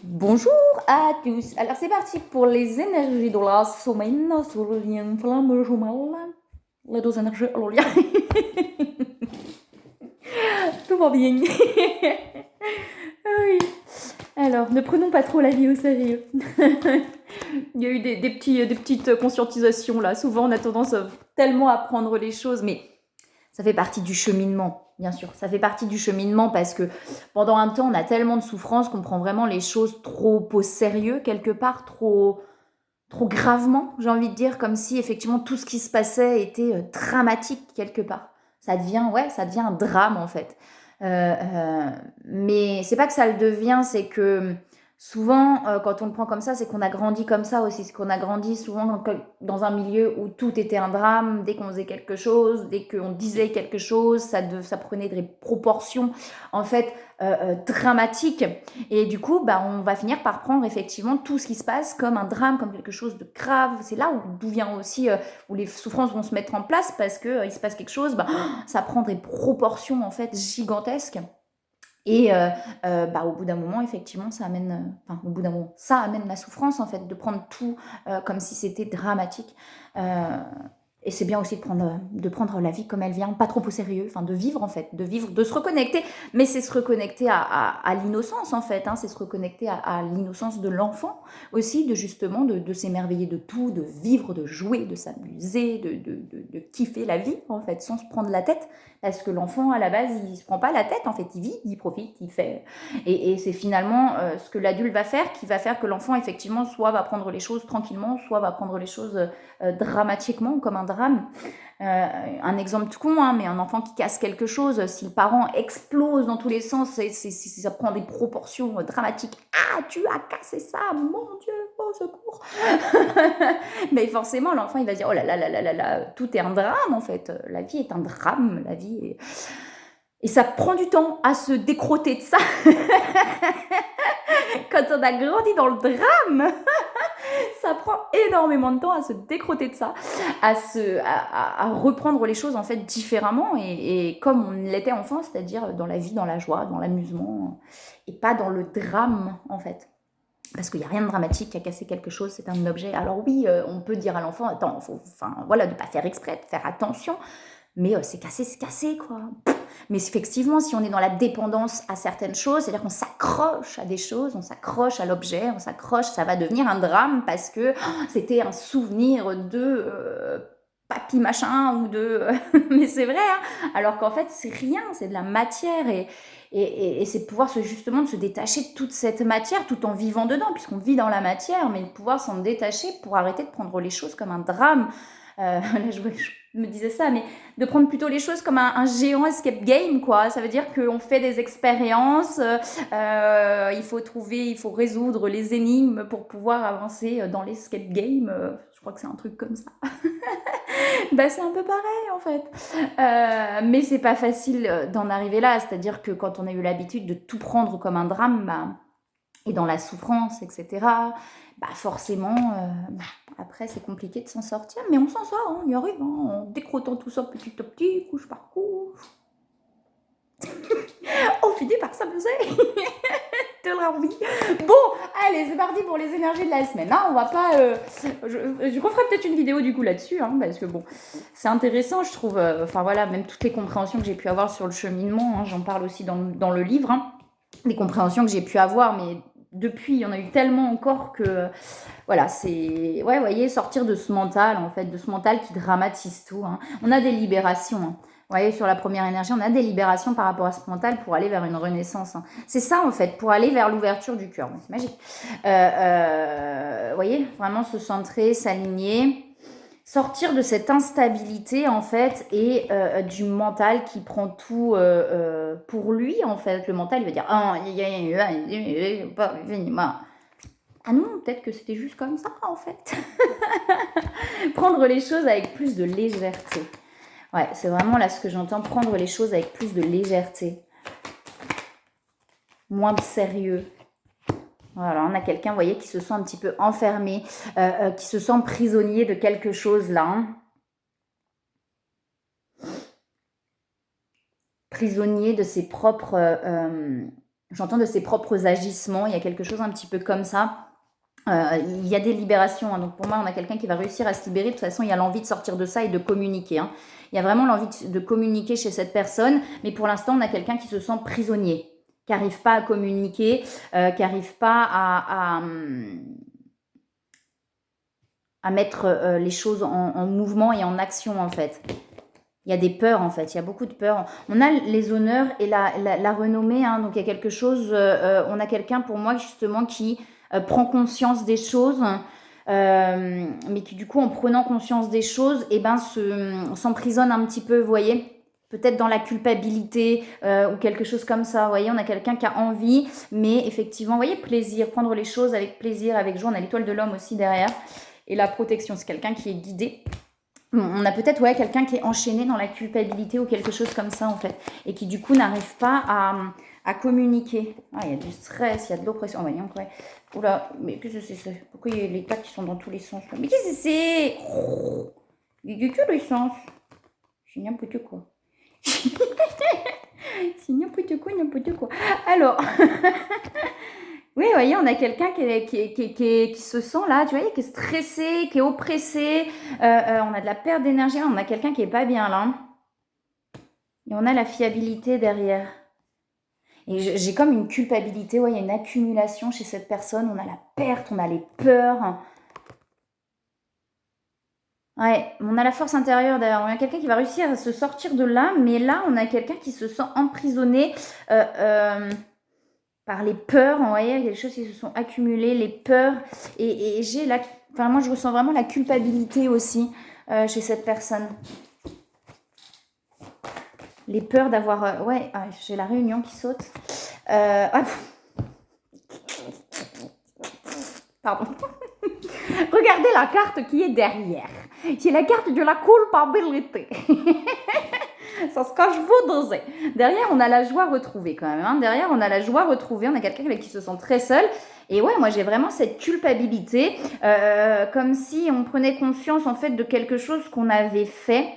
Bonjour à tous. Alors c'est parti pour les énergies de la semaine sur le lien flamme jumelle. Les deux énergies, le lien. Tout va bien. Oui. Alors, ne prenons pas trop la vie au sérieux. Il y a eu des petites conscientisations là. Souvent, on a tendance tellement à prendre les choses, mais ça fait partie du cheminement, bien sûr. Ça fait partie du cheminement parce que pendant un temps, on a tellement de souffrance qu'on prend vraiment les choses trop au sérieux, quelque part, trop gravement, j'ai envie de dire, comme si effectivement tout ce qui se passait était dramatique, quelque part. Ça devient un drame, en fait. Mais c'est pas que ça le devient, c'est que souvent, quand on le prend comme ça, c'est qu'on a grandi comme ça aussi. C'est qu'on a grandi souvent dans un milieu où tout était un drame. Dès qu'on faisait quelque chose, dès qu'on disait quelque chose, ça prenait des proportions, en fait, dramatiques. Et du coup, bah, on va finir par prendre effectivement tout ce qui se passe comme un drame, comme quelque chose de grave. C'est là d'où vient aussi, où les souffrances vont se mettre en place parce que il se passe quelque chose, bah, ça prend des proportions en fait gigantesques. Et bah, au bout d'un moment, effectivement, au bout d'un moment, ça amène la souffrance, en fait, de prendre tout comme si c'était dramatique. Euh, et c'est bien aussi de prendre la vie comme elle vient, pas trop au sérieux, enfin de vivre en fait, de vivre, de se reconnecter. Mais c'est se reconnecter à l'innocence en fait, hein, c'est se reconnecter à l'innocence de l'enfant aussi, de justement de s'émerveiller de tout, de vivre, de jouer, de s'amuser, de kiffer la vie en fait, sans se prendre la tête. Parce que l'enfant, à la base, il se prend pas la tête, en fait, il vit, il profite, il fait. Et c'est finalement ce que l'adulte va faire qui va faire que l'enfant, effectivement, soit va prendre les choses tranquillement, soit va prendre les choses dramatiquement, comme un drame. Un exemple tout con, hein, mais un enfant qui casse quelque chose, si le parent explose dans tous les sens, ça prend des proportions dramatiques. Ah, tu as cassé ça, mon Dieu, au secours. Mais forcément, l'enfant, il va dire, oh là là là là là là, tout est un drame en fait. La vie est un drame, la vie est... Et ça prend du temps à se décroter de ça. Quand on a grandi dans le drame, ça prend énormément de temps à se décroter de ça, à reprendre les choses en fait différemment et comme on l'était enfant, c'est-à-dire dans la vie, dans la joie, dans l'amusement et pas dans le drame en fait. Parce qu'il n'y a rien de dramatique à casser quelque chose, c'est un objet. Alors oui, on peut dire à l'enfant, attends, voilà, de ne pas faire exprès, de faire attention, mais c'est cassé, quoi. Mais effectivement, si on est dans la dépendance à certaines choses, c'est-à-dire qu'on s'accroche à des choses, on s'accroche à l'objet, on s'accroche, ça va devenir un drame parce que c'était un souvenir de papy machin ou de... mais c'est vrai, hein, alors qu'en fait, c'est rien, c'est de la matière et c'est de pouvoir justement de se détacher de toute cette matière tout en vivant dedans, puisqu'on vit dans la matière, mais de pouvoir s'en détacher pour arrêter de prendre les choses comme un drame. Là, je me disais ça, mais de prendre plutôt les choses comme un géant escape game, quoi. Ça veut dire qu'on fait des expériences, il faut résoudre les énigmes pour pouvoir avancer dans l'escape game. Je crois que c'est un truc comme ça. Bah, c'est un peu pareil en fait. Mais c'est pas facile d'en arriver là, c'est-à-dire que quand on a eu l'habitude de tout prendre comme un drame, bah, et dans la souffrance, etc., bah forcément, après c'est compliqué de s'en sortir, mais on s'en sort, hein, on y arrive, hein, en décrotant tout ça petit à petit, couche par couche. On finit par s'amuser de la vie. Bon, allez, c'est parti pour les énergies de la semaine. Hein, on va pas. Je referai peut-être une vidéo du coup là-dessus, hein, parce que bon, c'est intéressant, je trouve. Enfin voilà, même toutes les compréhensions que j'ai pu avoir sur le cheminement, hein, j'en parle aussi dans le livre, hein, les compréhensions que j'ai pu avoir, mais depuis, il y en a eu tellement encore que voilà, c'est ouais, vous voyez, sortir de ce mental en fait, de ce mental qui dramatise tout. Hein. On a des libérations. Hein. Vous voyez, sur la première énergie, on a des libérations par rapport à ce mental pour aller vers une renaissance. Hein. C'est ça, en fait, pour aller vers l'ouverture du cœur. C'est magique. Vous voyez, vraiment se centrer, s'aligner, sortir de cette instabilité, en fait, et du mental qui prend tout pour lui, en fait. Le mental, il va dire « Ah, ah non, peut-être que c'était juste comme ça, en fait. » Prendre les choses avec plus de légèreté. Ouais, c'est vraiment là ce que j'entends, prendre les choses avec plus de légèreté. Moins de sérieux. Voilà, on a quelqu'un, vous voyez, qui se sent un petit peu enfermé, qui se sent prisonnier de quelque chose là. Hein. Prisonnier de ses propres J'entends de ses propres agissements, il y a quelque chose un petit peu comme ça. Il y a des libérations, hein, donc pour moi, on a quelqu'un qui va réussir à se libérer. De toute façon, il y a l'envie de sortir de ça et de communiquer. Hein. Il y a vraiment l'envie de communiquer chez cette personne, mais pour l'instant, on a quelqu'un qui se sent prisonnier, qui n'arrive pas à communiquer, qui n'arrive pas à mettre les choses en mouvement et en action, en fait. Il y a des peurs, en fait, il y a beaucoup de peurs. On a les honneurs et la renommée, hein, donc il y a quelque chose, on a quelqu'un pour moi justement qui prend conscience des choses, mais qui du coup en prenant conscience des choses, eh ben, s'emprisonne un petit peu, vous voyez, peut-être dans la culpabilité ou quelque chose comme ça, vous voyez, on a quelqu'un qui a envie, mais effectivement, vous voyez, plaisir, prendre les choses avec plaisir, avec joie, on a l'étoile de l'homme aussi derrière, et la protection, c'est quelqu'un qui est guidé. On a peut-être quelqu'un qui est enchaîné dans la culpabilité ou quelque chose comme ça en fait et qui du coup n'arrive pas à communiquer. Ah, il y a du stress, il y a de l'oppression. Oh, voyons, ouais. Oula, mais qu'est-ce que c'est ça? Pourquoi il y a les cartes qui sont dans tous les sens là? Mais qu'est-ce que c'est? Il y a que le sens. C'est n'importe quoi. C'est n'importe quoi. Alors, oui, vous voyez, on a quelqu'un qui se sent là, tu vois, qui est stressé, qui est oppressé. On a de la perte d'énergie. On a quelqu'un qui est pas bien là. Et on a la fiabilité derrière. Et j'ai comme une culpabilité. Ouais, il y a une accumulation chez cette personne. On a la perte, on a les peurs. Ouais, on a la force intérieure derrière. On a quelqu'un qui va réussir à se sortir de là. Mais là, on a quelqu'un qui se sent emprisonné. Par les peurs, vous voyez, il y a des choses qui se sont accumulées, les peurs, et j'ai enfin moi je ressens vraiment la culpabilité aussi chez cette personne. Les peurs d'avoir, j'ai la réunion qui saute. Pardon. Regardez la carte qui est derrière. C'est la carte de la culpabilité. Ça se cache vous doser. Derrière, on a la joie retrouvée quand même. Hein. Derrière, on a la joie retrouvée. On a quelqu'un avec qui se sent très seul. Et ouais, moi, j'ai vraiment cette culpabilité. Comme si on prenait conscience, en fait, de quelque chose qu'on avait fait.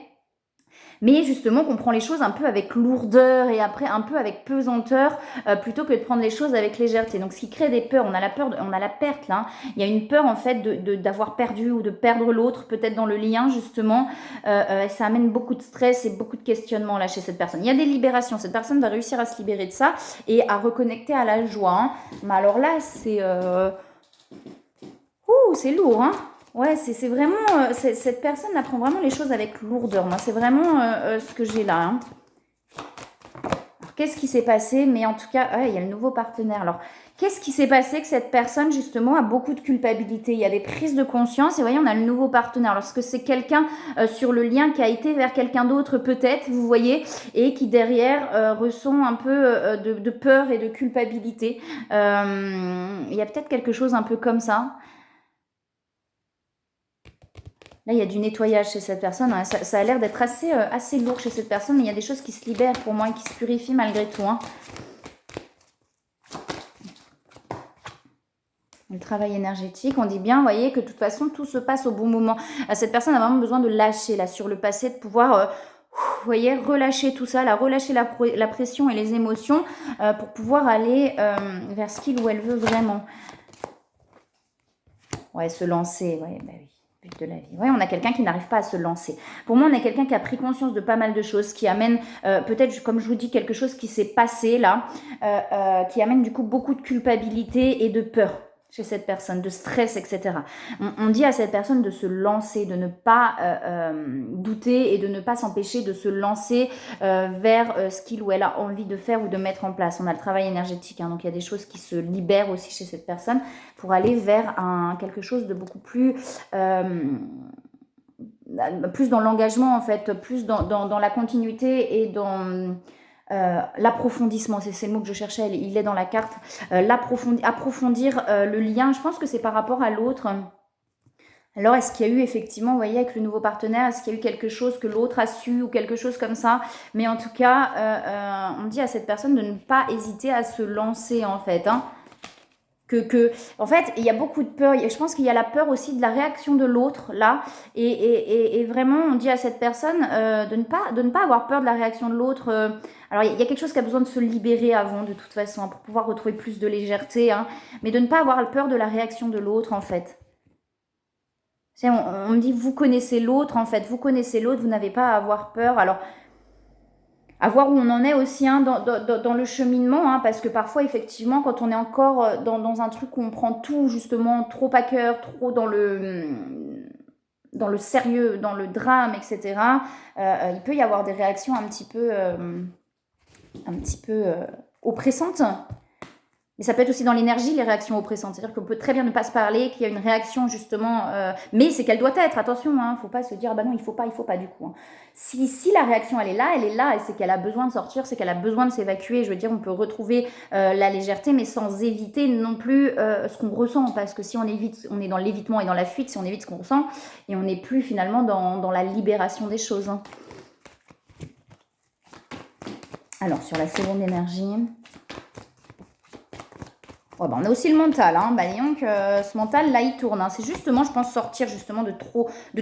Mais justement, qu'on prend les choses un peu avec lourdeur et après un peu avec pesanteur, plutôt que de prendre les choses avec légèreté. Donc, ce qui crée des peurs, on a la peur, on a la perte là. Hein. Il y a une peur en fait d'avoir perdu ou de perdre l'autre, peut-être dans le lien justement. Ça amène beaucoup de stress et beaucoup de questionnements là chez cette personne. Il y a des libérations. Cette personne va réussir à se libérer de ça et à reconnecter à la joie. Hein. Mais alors là, c'est c'est lourd, hein. Ouais, c'est vraiment... cette personne apprend vraiment les choses avec lourdeur. Moi, c'est vraiment ce que j'ai là. Hein. Qu'est-ce qui s'est passé? Mais en tout cas, il y a le nouveau partenaire. Alors, qu'est-ce qui s'est passé que cette personne, justement, a beaucoup de culpabilité? Il y a des prises de conscience. Et vous voyez, on a le nouveau partenaire. Lorsque c'est quelqu'un sur le lien qui a été vers quelqu'un d'autre, peut-être, vous voyez, et qui, derrière, ressent un peu de peur et de culpabilité. Il y a peut-être quelque chose un peu comme ça. Là, il y a du nettoyage chez cette personne. Hein. Ça a l'air d'être assez lourd chez cette personne, mais il y a des choses qui se libèrent pour moi et qui se purifient malgré tout. Hein. Le travail énergétique, on dit bien, vous voyez, que de toute façon, tout se passe au bon moment. Cette personne a vraiment besoin de lâcher, là, sur le passé, de pouvoir... vous voyez, relâcher tout ça, relâcher la pression et les émotions pour pouvoir aller vers ce qu'il ou elle veut vraiment. Ouais, se lancer, ouais, bah oui. But de la vie. Oui, on a quelqu'un qui n'arrive pas à se lancer. Pour moi, on a quelqu'un qui a pris conscience de pas mal de choses, qui amène peut-être, comme je vous dis, quelque chose qui s'est passé là, qui amène du coup beaucoup de culpabilité et de peur chez cette personne, de stress, etc. On dit à cette personne de se lancer, de ne pas douter et de ne pas s'empêcher de se lancer vers ce qu'il ou elle a envie de faire ou de mettre en place. On a le travail énergétique, hein, donc il y a des choses qui se libèrent aussi chez cette personne pour aller vers quelque chose de beaucoup plus dans l'engagement en fait, plus dans la continuité et dans l'approfondissement, c'est le mot que je cherchais, il est dans la carte, approfondir le lien, je pense que c'est par rapport à l'autre. Alors, est-ce qu'il y a eu effectivement, vous voyez, avec le nouveau partenaire, est-ce qu'il y a eu quelque chose que l'autre a su ou quelque chose comme ça? Mais en tout cas, on dit à cette personne de ne pas hésiter à se lancer en fait, hein. En fait, il y a beaucoup de peur. Je pense qu'il y a la peur aussi de la réaction de l'autre, là. Et vraiment, on dit à cette personne de ne pas avoir peur de la réaction de l'autre. Alors, il y a quelque chose qui a besoin de se libérer avant, de toute façon, hein, pour pouvoir retrouver plus de légèreté, hein, mais de ne pas avoir peur de la réaction de l'autre, en fait. On me dit, vous connaissez l'autre, en fait, vous connaissez l'autre, vous n'avez pas à avoir peur. Alors, à voir où on en est aussi, hein, dans le cheminement, hein, parce que parfois, effectivement, quand on est encore dans un truc où on prend tout, justement, trop à cœur, trop dans le sérieux, dans le drame, etc., il peut y avoir des réactions un petit peu oppressantes. Mais ça peut être aussi dans l'énergie, les réactions oppressantes. C'est-à-dire qu'on peut très bien ne pas se parler, qu'il y a une réaction justement, mais c'est qu'elle doit être, attention, hein, faut pas se dire, bah non, il faut pas du coup. Hein. Si la réaction elle est là, et c'est qu'elle a besoin de sortir, c'est qu'elle a besoin de s'évacuer. Je veux dire, on peut retrouver la légèreté, mais sans éviter non plus ce qu'on ressent. Parce que si on évite, on est dans l'évitement et dans la fuite, si on évite ce qu'on ressent, et on n'est plus finalement dans la libération des choses. Hein. Alors, sur la seconde énergie... Ouais, bah on a aussi le mental, hein. Bah, disons que ce mental là il tourne, hein. C'est justement, je pense, sortir justement de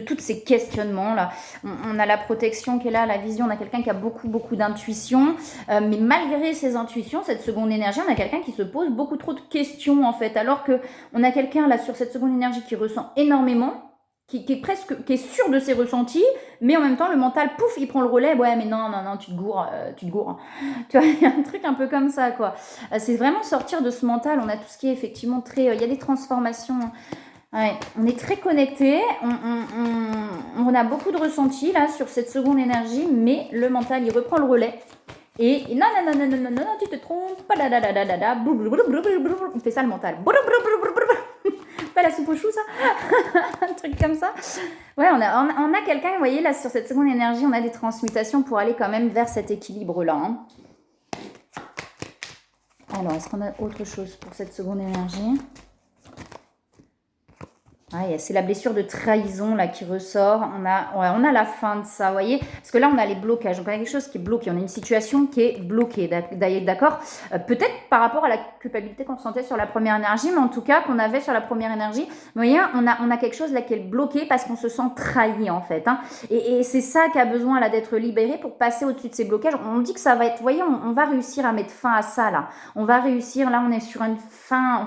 tous ces questionnements là. On a la protection qui est là, la vision, on a quelqu'un qui a beaucoup d'intuition, mais malgré ces intuitions, cette seconde énergie, on a quelqu'un qui se pose beaucoup trop de questions en fait, alors que on a quelqu'un là sur cette seconde énergie qui ressent énormément, qui est sûr de ses ressentis, mais en même temps le mental, pouf, il prend le relais. Ouais, mais non, tu te gourres. Tu vois, il y a un truc un peu comme ça, quoi. C'est vraiment sortir de ce mental. On a tout ce qui est effectivement très... Il y a des transformations. Ouais, on est très connecté. On a beaucoup de ressentis là sur cette seconde énergie, mais le mental, il reprend le relais. Et non, tu te trompes. Il fait ça le mental. Pas la soupe aux choux, ça. Un truc comme ça. Ouais, on a quelqu'un, vous voyez, là, sur cette seconde énergie, on a des transmutations pour aller quand même vers cet équilibre-là. Hein. Alors, est-ce qu'on a autre chose pour cette seconde énergie ? Ah, c'est la blessure de trahison là qui ressort. On a la fin de ça, vous voyez. Parce que là, on a les blocages. Donc, on a quelque chose qui est bloqué. On a une situation qui est bloquée, d'accord. Peut-être par rapport à la culpabilité qu'on ressentait sur la première énergie, mais en tout cas qu'on avait sur la première énergie. Vous voyez, on a quelque chose là qui est bloqué parce qu'on se sent trahi en fait. Hein. Et c'est ça qui a besoin là d'être libéré pour passer au-dessus de ces blocages. On dit que ça va être, vous voyez, on va réussir à mettre fin à ça là. On va réussir, là, on est sur une fin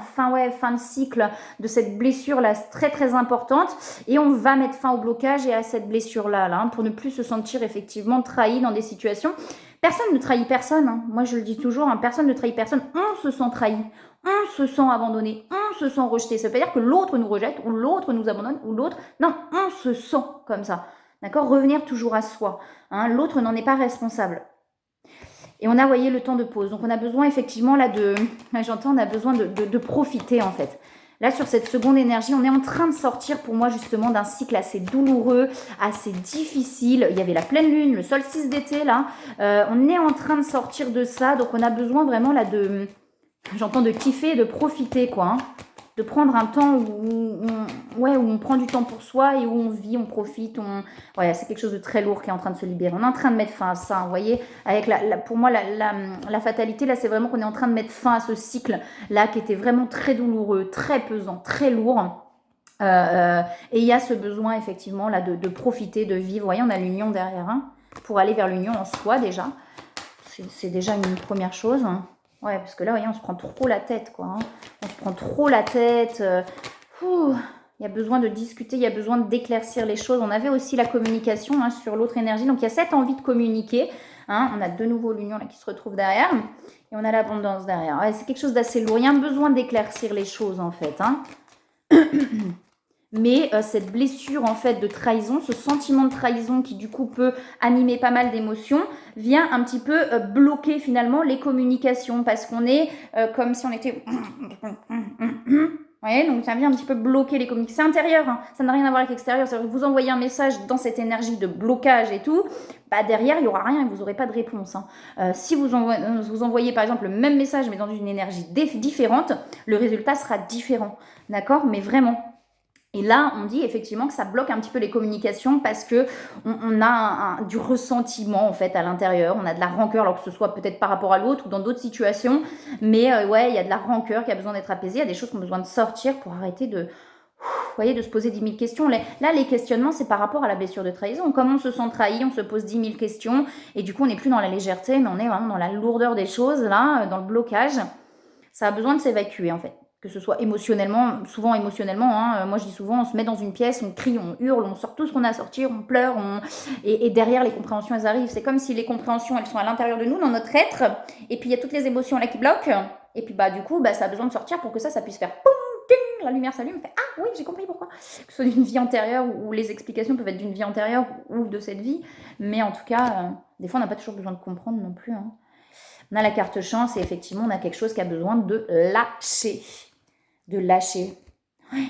de cycle de cette blessure là très importante, et on va mettre fin au blocage et à cette blessure là, hein, pour ne plus se sentir effectivement trahi dans des situations. Personne ne trahit personne, hein. Moi je le dis toujours, hein, personne ne trahit personne, on se sent trahi, on se sent abandonné, on se sent rejeté. Ça veut pas dire que l'autre nous rejette ou l'autre nous abandonne ou l'autre, non, on se sent comme ça, d'accord. Revenir toujours à soi, hein. L'autre n'en est pas responsable. Et on a, voyé, le temps de pause. Donc on a besoin effectivement là on a besoin de profiter en fait. Là, sur cette seconde énergie, on est en train de sortir pour moi justement d'un cycle assez douloureux, assez difficile. Il y avait la pleine lune, le solstice d'été là. On est en train de sortir de ça. Donc on a besoin vraiment là de kiffer, de profiter quoi. Hein. De prendre un temps où on prend du temps pour soi et où on vit, on profite. Ouais, c'est quelque chose de très lourd qui est en train de se libérer. On est en train de mettre fin à ça, vous voyez. Avec pour moi, la fatalité, là, c'est vraiment qu'on est en train de mettre fin à ce cycle-là qui était vraiment très douloureux, très pesant, très lourd. Et il y a ce besoin, effectivement, là, de profiter, de vivre. Vous voyez, on a l'union derrière, hein, pour aller vers l'union en soi, déjà. C'est déjà une première chose, hein. Ouais, parce que là, vous voyez, on se prend trop la tête, quoi. Hein. On se prend trop la tête. Il y a besoin de discuter, il y a besoin d'éclaircir les choses. On avait aussi la communication, hein, sur l'autre énergie. Donc, il y a cette envie de communiquer. Hein. On a de nouveau l'union là qui se retrouve derrière. Et on a l'abondance derrière. Ouais, c'est quelque chose d'assez lourd. Il y a un besoin d'éclaircir les choses, en fait. Hein. Mais cette blessure en fait de trahison, ce sentiment de trahison qui du coup peut animer pas mal d'émotions, vient un petit peu bloquer finalement les communications parce qu'on est comme si on était... Vous voyez, donc ça vient un petit peu bloquer les communications. C'est intérieur, hein, ça n'a rien à voir avec l'extérieur. C'est-à-dire que vous envoyez un message dans cette énergie de blocage et tout, bah derrière il n'y aura rien et vous n'aurez pas de réponse. Hein. Si vous envoyez par exemple le même message mais dans une énergie différente, le résultat sera différent, d'accord. Mais vraiment... Et là, on dit effectivement que ça bloque un petit peu les communications parce que on a du ressentiment en fait à l'intérieur. On a de la rancœur, alors que ce soit peut-être par rapport à l'autre ou dans d'autres situations. Mais ouais, il y a de la rancœur qui a besoin d'être apaisée. Il y a des choses qui ont besoin de sortir pour arrêter de voyez, de se poser 10 000 questions. Là, les questionnements, c'est par rapport à la blessure de trahison. Comme on se sent trahi, on se pose 10 000 questions. Et du coup, on n'est plus dans la légèreté, mais on est vraiment dans la lourdeur des choses, là, dans le blocage. Ça a besoin de s'évacuer, en fait. Que ce soit émotionnellement, souvent émotionnellement. Hein. Moi, je dis souvent, on se met dans une pièce, on crie, on hurle, on sort tout ce qu'on a à sortir, on pleure. Et derrière, les compréhensions, elles arrivent. C'est comme si les compréhensions, elles sont à l'intérieur de nous, dans notre être. Et puis, il y a toutes les émotions là qui bloquent. Et puis, du coup, ça a besoin de sortir pour que ça puisse faire poum, ting, la lumière s'allume. Fait, ah oui, j'ai compris pourquoi. Que ce soit d'une vie antérieure ou les explications peuvent être d'une vie antérieure ou de cette vie. Mais en tout cas, des fois, on n'a pas toujours besoin de comprendre non plus. Hein. On a la carte chance et effectivement, on a quelque chose qui a besoin de lâcher. De lâcher. Ouais.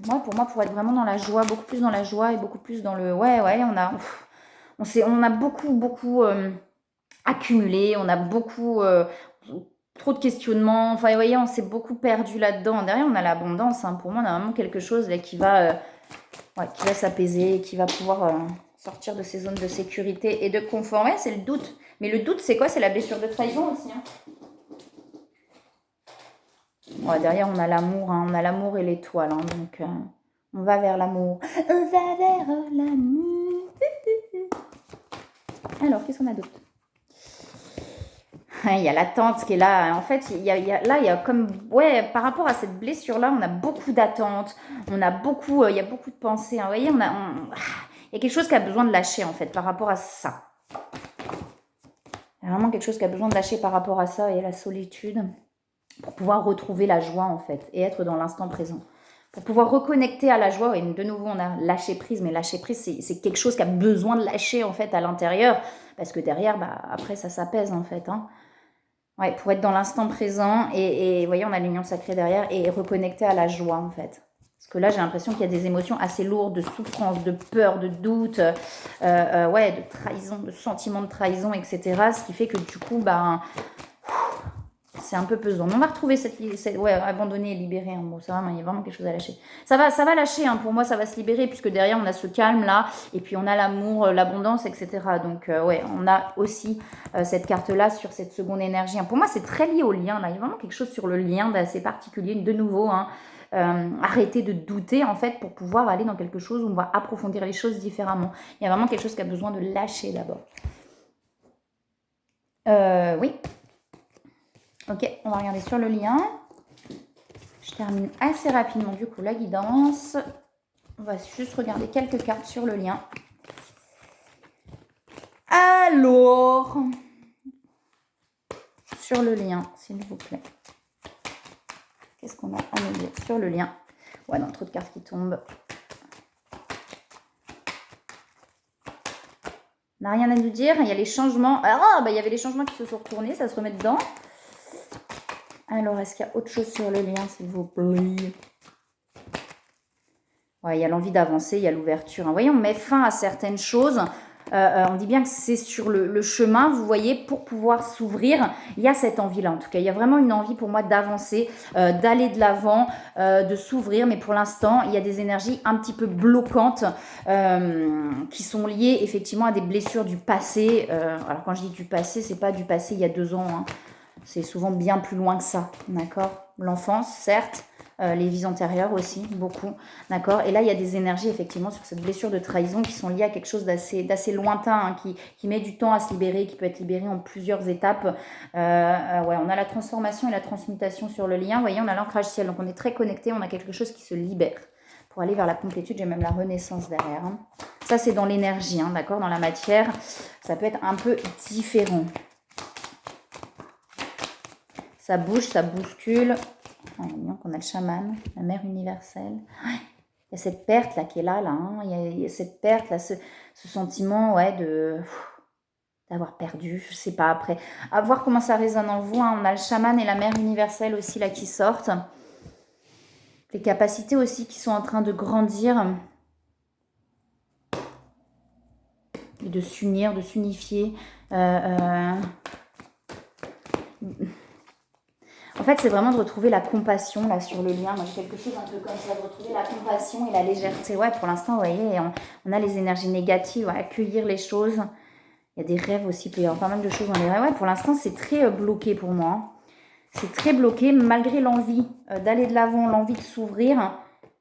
Moi, pour moi, pour être vraiment dans la joie, beaucoup plus dans la joie et beaucoup plus dans le... Ouais, on a beaucoup accumulé, on a beaucoup... trop de questionnements. Enfin, vous voyez, on s'est beaucoup perdu là-dedans. Derrière, on a l'abondance. Hein. Pour moi, on a vraiment quelque chose là, qui va s'apaiser, qui va pouvoir sortir de ces zones de sécurité et de confort. Ouais, c'est le doute. Mais le doute, c'est quoi? C'est la blessure de trahison aussi. Hein. Ouais, derrière, on a l'amour. Hein. On a l'amour et l'étoile. Hein. Donc, on va vers l'amour. On va vers l'amour. Alors, qu'est-ce qu'on a d'autre? Il y a l'attente qui est là. En fait, il y a comme... Ouais, par rapport à cette blessure-là, on a beaucoup d'attentes. On a beaucoup... il y a beaucoup de pensées. Hein. Vous voyez, il y a quelque chose qui a besoin de lâcher, en fait, par rapport à ça. Il y a vraiment quelque chose qui a besoin de lâcher par rapport à ça et à la solitude pour pouvoir retrouver la joie, en fait, et être dans l'instant présent. Pour pouvoir reconnecter à la joie, et de nouveau, on a lâché prise, mais lâcher prise, c'est quelque chose qui a besoin de lâcher, en fait, à l'intérieur, parce que derrière, après, ça s'apaise, en fait, hein. Ouais, pour être dans l'instant présent, et voyez, on a l'union sacrée derrière, et reconnecter à la joie, en fait. Parce que là, j'ai l'impression qu'il y a des émotions assez lourdes, de souffrance, de peur, de doute, de trahison, de sentiment de trahison, etc. Ce qui fait que du coup, c'est un peu pesant. Mais on va retrouver abandonner et libérer. Hein. Bon, ça va, il y a vraiment quelque chose à lâcher. Ça va lâcher. Hein. Pour moi, ça va se libérer puisque derrière, on a ce calme là. Et puis, on a l'amour, l'abondance, etc. Donc, on a aussi cette carte-là sur cette seconde énergie. Hein. Pour moi, c'est très lié au lien. Là. Il y a vraiment quelque chose sur le lien d'assez particulier. De nouveau, hein. Arrêter de douter en fait pour pouvoir aller dans quelque chose où on va approfondir les choses différemment. Il y a vraiment quelque chose qui a besoin de lâcher d'abord. Oui. Ok, on va regarder sur le lien. Je termine assez rapidement du coup la guidance. On va juste regarder quelques cartes sur le lien. Alors, sur le lien, s'il vous plaît. Qu'est-ce qu'on a à nous dire sur le lien? Ouais, non, trop de cartes qui tombent. On n'a rien à nous dire. Il y a les changements. Il y avait les changements qui se sont retournés. Ça se remet dedans. Alors, est-ce qu'il y a autre chose sur le lien, s'il vous plaît? Ouais, il y a l'envie d'avancer, il y a l'ouverture. Vous voyez, on met fin à certaines choses. On dit bien que c'est sur le chemin, vous voyez, pour pouvoir s'ouvrir. Il y a cette envie-là, en tout cas. Il y a vraiment une envie pour moi d'avancer, d'aller de l'avant, de s'ouvrir. Mais pour l'instant, il y a des énergies un petit peu bloquantes qui sont liées effectivement à des blessures du passé. Alors, quand je dis du passé, c'est pas du passé il y a 2 ans. Hein. C'est souvent bien plus loin que ça, d'accord? L'enfance, certes. Les vies antérieures aussi, beaucoup, d'accord. Et là, il y a des énergies, effectivement, sur cette blessure de trahison qui sont liées à quelque chose d'assez lointain, hein, qui met du temps à se libérer, qui peut être libéré en plusieurs étapes. On a la transformation et la transmutation sur le lien. Vous voyez, on a l'ancrage ciel, donc on est très connecté, on a quelque chose qui se libère. Pour aller vers la complétude, j'ai même la renaissance derrière. Hein. Ça, c'est dans l'énergie, hein, d'accord. Dans la matière, ça peut être un peu différent. Ça bouge, ça bouscule. On a le chaman, la mère universelle. Il y a cette perte là qui est là. Hein. Il y a cette perte là, ce sentiment d'avoir perdu. Je sais pas après. À voir comment ça résonne en vous. Hein. On a le chaman et la mère universelle aussi là qui sortent. Les capacités aussi qui sont en train de grandir. Et de s'unir, de s'unifier. En fait, c'est vraiment de retrouver la compassion là sur le lien. Moi, j'ai quelque chose un peu comme ça, de retrouver la compassion et la légèreté. Ouais, pour l'instant, vous voyez, on a les énergies négatives, accueillir les choses. Il y a des rêves aussi, il peut y avoir pas mal de choses dans les rêves. Ouais, pour l'instant, c'est très bloqué pour moi. C'est très bloqué, malgré l'envie d'aller de l'avant, l'envie de s'ouvrir.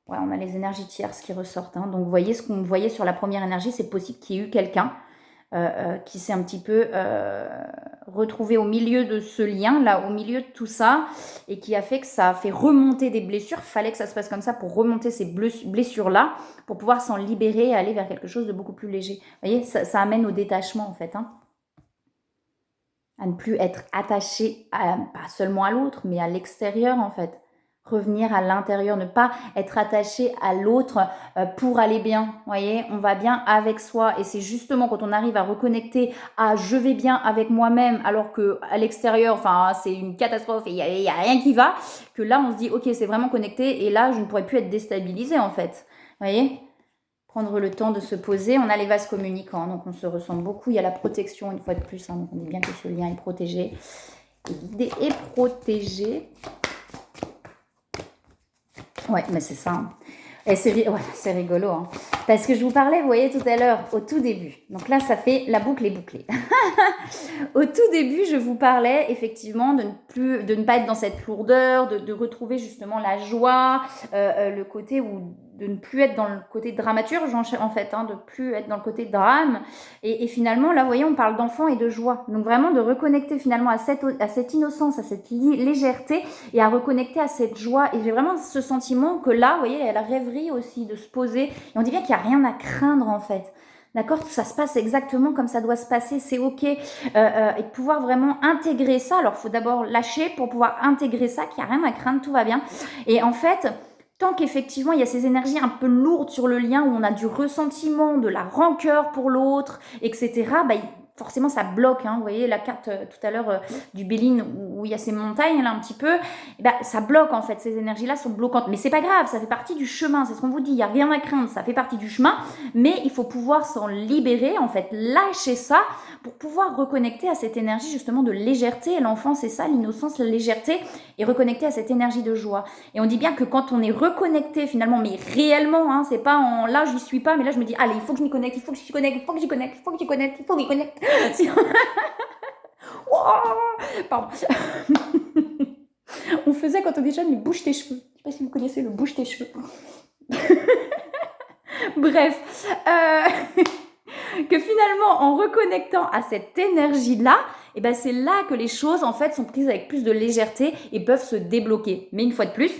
Ouais, on a les énergies tierces qui ressortent. Hein. Donc, vous voyez ce qu'on voyait sur la première énergie, c'est possible qu'il y ait eu quelqu'un qui s'est un petit peu retrouvé au milieu de ce lien, là, au milieu de tout ça, et qui a fait que ça a fait remonter des blessures. Fallait que ça se passe comme ça pour remonter ces blessures-là, pour pouvoir s'en libérer et aller vers quelque chose de beaucoup plus léger. Vous voyez, ça amène au détachement, en fait. Hein. À ne plus être attaché pas seulement à l'autre, mais à l'extérieur, en fait. Revenir à l'intérieur, ne pas être attaché à l'autre pour aller bien. Vous voyez, on va bien avec soi. Et c'est justement quand on arrive à reconnecter à je vais bien avec moi-même, alors qu'à l'extérieur, enfin, c'est une catastrophe et il n'y a rien qui va, que là, on se dit, ok, c'est vraiment connecté et là, je ne pourrais plus être déstabilisée, en fait. Vous voyez, prendre le temps de se poser. On a les vases communicants, donc on se ressemble beaucoup. Il y a la protection, une fois de plus. Hein, donc on dit bien que ce lien est protégé, est guidé et protégé. Ouais, mais c'est ça. Hein. Et c'est rigolo. Hein. Parce que je vous parlais, vous voyez, tout à l'heure, au tout début. Donc là, ça fait la boucle est bouclée. Au tout début, je vous parlais effectivement de ne pas être dans cette lourdeur, de retrouver justement la joie, le côté où de ne plus être dans le côté dramaturge en fait, hein, de plus être dans le côté drame. Et finalement, là, vous voyez, on parle d'enfant et de joie. Donc vraiment de reconnecter finalement à cette innocence, à cette légèreté et à reconnecter à cette joie. Et j'ai vraiment ce sentiment que là, vous voyez, il y a la rêverie aussi de se poser. Et on dit bien qu'il n'y a rien à craindre en fait. D'accord, ça se passe exactement comme ça doit se passer, c'est ok. Et de pouvoir vraiment intégrer ça. Alors, il faut d'abord lâcher pour pouvoir intégrer ça, qu'il n'y a rien à craindre, tout va bien. Et en fait, tant qu'effectivement il y a ces énergies un peu lourdes sur le lien, où on a du ressentiment, de la rancœur pour l'autre, etc., bah, forcément ça bloque. Hein. Vous voyez la carte tout à l'heure du Béline où il y a ces montagnes là un petit peu, et bah, ça bloque en fait, ces énergies là sont bloquantes. Mais c'est pas grave, ça fait partie du chemin, c'est ce qu'on vous dit, il n'y a rien à craindre, ça fait partie du chemin, mais il faut pouvoir s'en libérer, en fait, lâcher ça pour pouvoir reconnecter à cette énergie justement de légèreté. L'enfant c'est ça, l'innocence, la légèreté, et reconnecter à cette énergie de joie. Et on dit bien que quand on est reconnecté finalement, mais réellement, hein, c'est pas en là j'y suis pas, mais là je me dis allez, il faut que je m'y connecte, il faut que j'y connecte, il faut que j'y connecte, il faut que j'y connecte, il faut que j'y connecte. Pardon. On faisait quand on était jeune, mais bouge tes cheveux. Je sais pas si vous connaissez le bouge tes cheveux. Bref, que finalement, en reconnectant à cette énergie-là, et ben c'est là que les choses en fait sont prises avec plus de légèreté et peuvent se débloquer. Mais une fois de plus,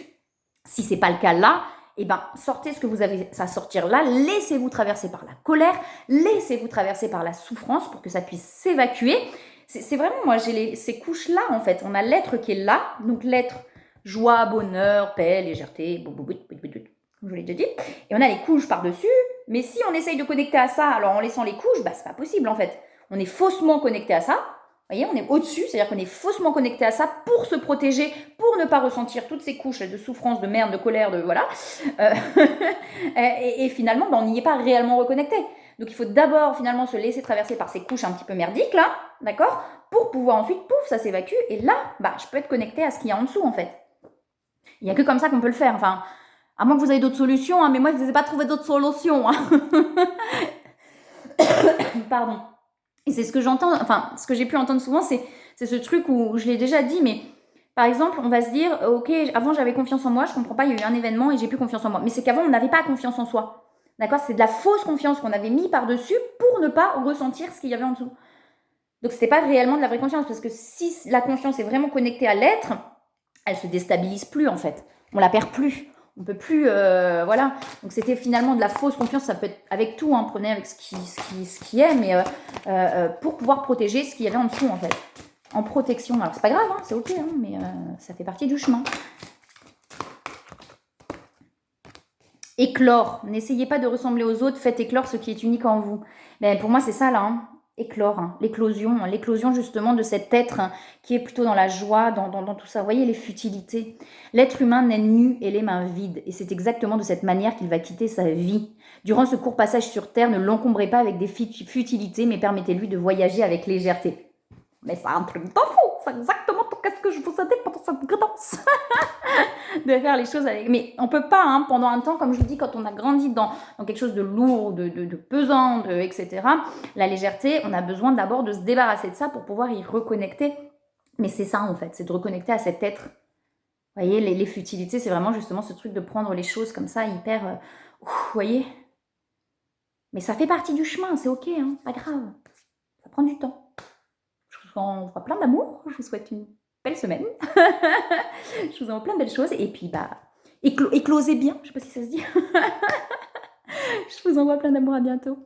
si c'est pas le cas là, et ben sortez ce que vous avez à sortir là, laissez-vous traverser par la colère, laissez-vous traverser par la souffrance pour que ça puisse s'évacuer. C'est vraiment, moi j'ai ces couches-là en fait. On a l'être qui est là, donc l'être joie, bonheur, paix, légèreté, comme je l'ai déjà dit, et on a les couches par-dessus, mais si on essaye de connecter à ça, alors en laissant les couches, bah c'est pas possible en fait. On est faussement connecté à ça, vous voyez, on est au-dessus, c'est-à-dire qu'on est faussement connecté à ça pour se protéger, pour ne pas ressentir toutes ces couches de souffrance, de merde, de colère, de voilà. Et finalement, bah, on n'y est pas réellement reconnecté. Donc il faut d'abord finalement se laisser traverser par ces couches un petit peu merdiques là, d'accord, pour pouvoir ensuite, pouf, ça s'évacue, et là, bah, je peux être connecté à ce qu'il y a en dessous en fait. Il n'y a que comme ça qu'on peut le faire, enfin, à moins que vous ayez d'autres solutions, hein, mais moi je ne vous ai pas trouvé d'autres solutions. Hein. Pardon. Et c'est ce que j'entends, enfin, ce que j'ai pu entendre souvent, c'est ce truc où je l'ai déjà dit, mais par exemple, on va se dire, ok, avant j'avais confiance en moi, je comprends pas, il y a eu un événement et j'ai plus confiance en moi. Mais c'est qu'avant, on n'avait pas confiance en soi. D'accord? C'est de la fausse confiance qu'on avait mis par-dessus pour ne pas ressentir ce qu'il y avait en dessous. Donc, c'était pas réellement de la vraie confiance, parce que si la confiance est vraiment connectée à l'être, elle se déstabilise plus, en fait. On la perd plus. On peut plus, voilà. Donc c'était finalement de la fausse confiance. Ça peut être avec tout, hein, prenez avec ce qui est, mais pour pouvoir protéger ce qu'il y avait en dessous, en fait. En protection. Alors c'est pas grave, hein, c'est ok, hein, mais ça fait partie du chemin. Éclore. N'essayez pas de ressembler aux autres. Faites éclore ce qui est unique en vous. Ben, pour moi, c'est ça là. Hein. Éclore, hein. L'éclosion justement de cet être qui est plutôt dans la joie, dans tout ça. Vous voyez les futilités. L'être humain naît nu et les mains vides, et c'est exactement de cette manière qu'il va quitter sa vie. Durant ce court passage sur Terre, ne l'encombrez pas avec des futilités, mais permettez-lui de voyager avec légèreté. Mais c'est un truc de fou, c'est exactement ce que je vous ai dit pendant cette guidance. De faire les choses avec... Mais on peut pas, hein, pendant un temps, comme je vous dis, quand on a grandi dans quelque chose de lourd, de pesant, etc., la légèreté, on a besoin d'abord de se débarrasser de ça pour pouvoir y reconnecter Mais c'est ça en fait, c'est de reconnecter à cet être. Vous voyez, les futilités, c'est vraiment justement ce truc de prendre les choses comme ça hyper, vous voyez? Mais ça fait partie du chemin, c'est OK, hein, pas grave. Ça prend du temps. Je vous envoie plein d'amour, je vous souhaite une belle semaine. Je vous envoie plein de belles choses et puis, bah, éclosez bien, je sais pas si ça se dit. Je vous envoie plein d'amour, à bientôt.